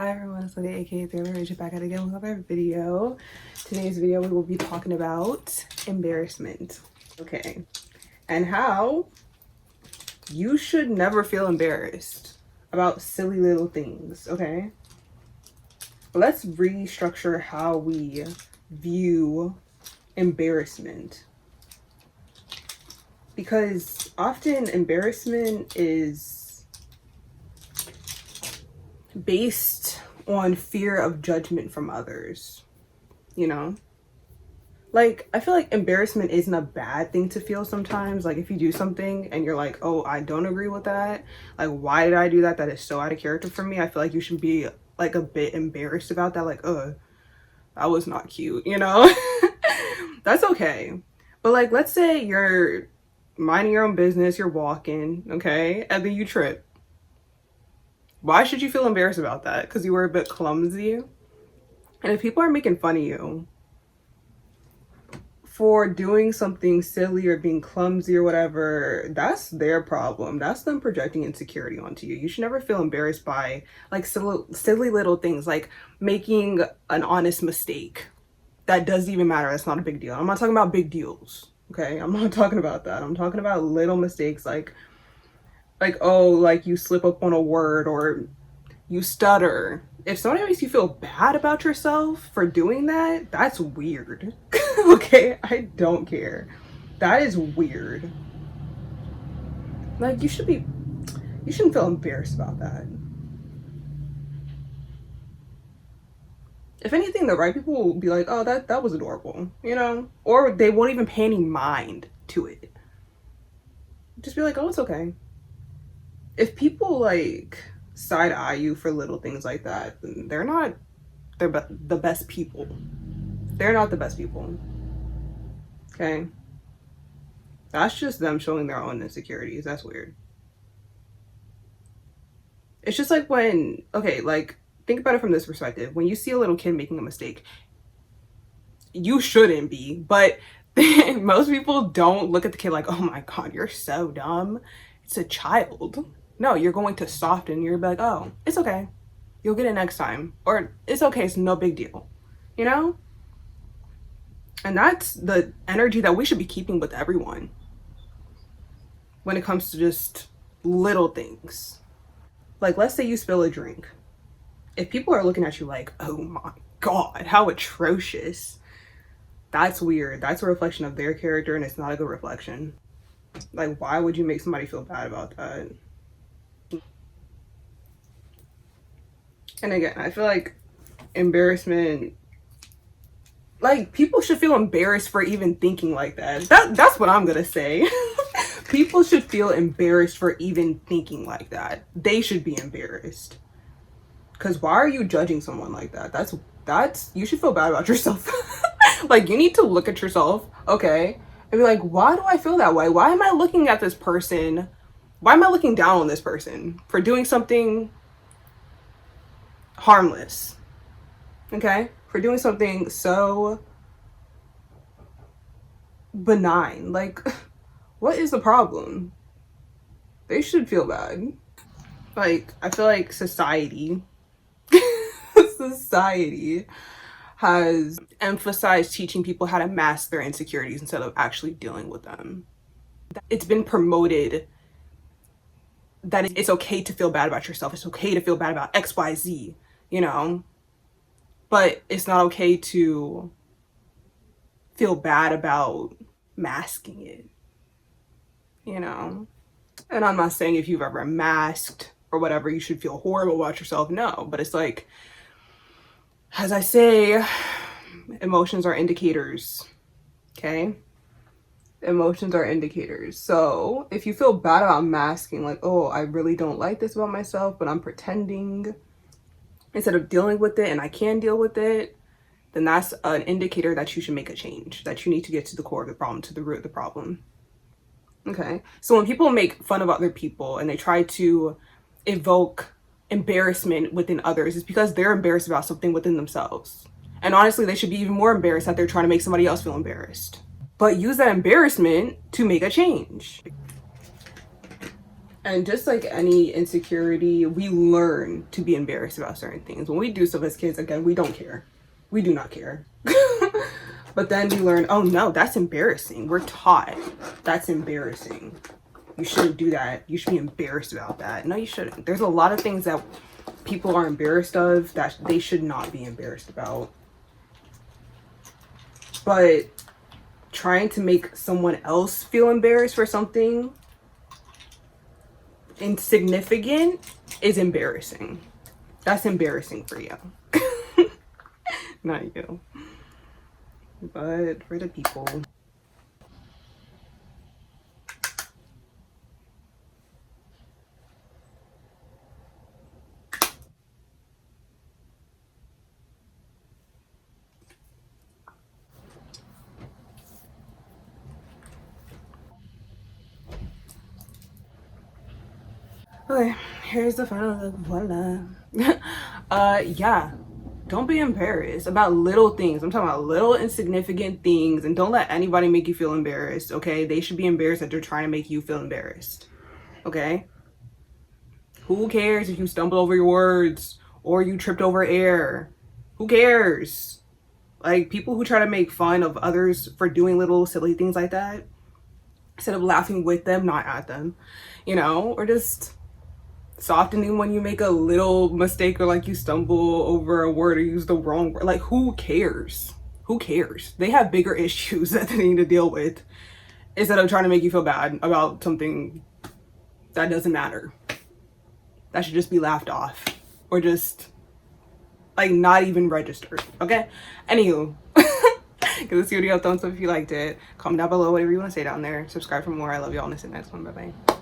Hi everyone, it's Lydia aka Therapy Rachel back at again with another video. Today's video we will be talking about embarrassment. Okay, and how you should never feel embarrassed about silly little things, okay? Let's restructure how we view embarrassment. Because often embarrassment is based on fear of judgment from others, you know? Like, I feel like embarrassment isn't a bad thing to feel sometimes. Like, if you do something and you're like, oh, I don't agree with that. Like, why did I do that? That is so out of character for me. I feel like you should be, like, a bit embarrassed about that. Like, that was not cute, you know? That's okay. But, like, let's say you're minding your own business, you're walking, okay? And then you trip. Why should you feel embarrassed about that? Because you were a bit clumsy? And if people are making fun of you for doing something silly or being clumsy or whatever, that's their problem. That's them projecting insecurity onto you. You should never feel embarrassed by like silly little things, like making an honest mistake. That doesn't even matter. That's not a big deal. I'm not talking about big deals. Okay, I'm not talking about that. I'm talking about little mistakes like oh, like you slip up on a word or you stutter. If somebody makes you feel bad about yourself for doing that, that's weird. Okay, I don't care. That is weird. Like, you shouldn't feel embarrassed about that. If anything, the right people will be like, oh, that was adorable, you know? Or they won't even pay any mind to it. Just be like, oh, it's okay. If people like side eye you for little things like that, then they're not the best people. They're not the best people. Okay? That's just them showing their own insecurities. That's weird. It's just like when, okay, like think about it from this perspective. When you see a little kid making a mistake, you shouldn't be, but most people don't look at the kid like, oh my God, you're so dumb. It's a child. No, you're going to soften. You're like, oh, it's okay. You'll get it next time. Or it's okay. It's no big deal. You know? And that's the energy that we should be keeping with everyone when it comes to just little things. Like, let's say you spill a drink. If people are looking at you like, oh my God, how atrocious. That's weird. That's a reflection of their character and it's not a good reflection. Like, why would you make somebody feel bad about that? And again, I feel like embarrassment, like people should feel embarrassed for even thinking like that. That's what I'm gonna say. People should feel embarrassed for even thinking like that. They should be embarrassed. Cause why are you judging someone like that? That's you should feel bad about yourself. Like, you need to look at yourself, okay, and be like, why do I feel that way? Why am I looking at this person? Why am I looking down on this person for doing something harmless? Okay, for doing something so benign. Like, what is the problem? They should feel bad. Like, I feel like society has emphasized teaching people how to mask their insecurities instead of actually dealing with them. It's been promoted that it's okay to feel bad about yourself. It's okay to feel bad about XYZ, you know? But it's not okay to feel bad about masking it, you know? And I'm not saying if you've ever masked or whatever, you should feel horrible about yourself. No, but it's like, as I say, emotions are indicators, okay? Emotions are indicators. So if you feel bad about masking, like, oh, I really don't like this about myself, but I'm pretending instead of dealing with it and I can deal with it, then that's an indicator that you should make a change, that you need to get to the core of the problem, to the root of the problem. Okay? So when people make fun of other people and they try to evoke embarrassment within others, it's because they're embarrassed about something within themselves. And honestly, they should be even more embarrassed that they're trying to make somebody else feel embarrassed. But use that embarrassment to make a change. And just like any insecurity, we learn to be embarrassed about certain things. When we do stuff as kids, again, we don't care. We do not care. But then we learn, oh no, that's embarrassing. We're taught that's embarrassing. You shouldn't do that. You should be embarrassed about that. No, you shouldn't. There's a lot of things that people are embarrassed of that they should not be embarrassed about. But trying to make someone else feel embarrassed for something insignificant is embarrassing. That's embarrassing for you. Not you. But for the people. Okay, here's the final look. Voila. Yeah. Don't be embarrassed about little things. I'm talking about little insignificant things, and don't let anybody make you feel embarrassed, okay? They should be embarrassed that they're trying to make you feel embarrassed. Okay? Who cares if you stumble over your words or you tripped over air? Who cares? Like, people who try to make fun of others for doing little silly things like that, instead of laughing with them, not at them, you know, or just softening when you make a little mistake or like you stumble over a word or use the wrong word. Like, who cares? Who cares? They have bigger issues that they need to deal with instead of trying to make you feel bad about something that doesn't matter. That should just be laughed off or just like not even registered. Okay? Anywho, give this video a thumbs up if you liked it. Comment down below whatever you want to say down there. Subscribe for more. I love y'all. And see you next one. Bye bye.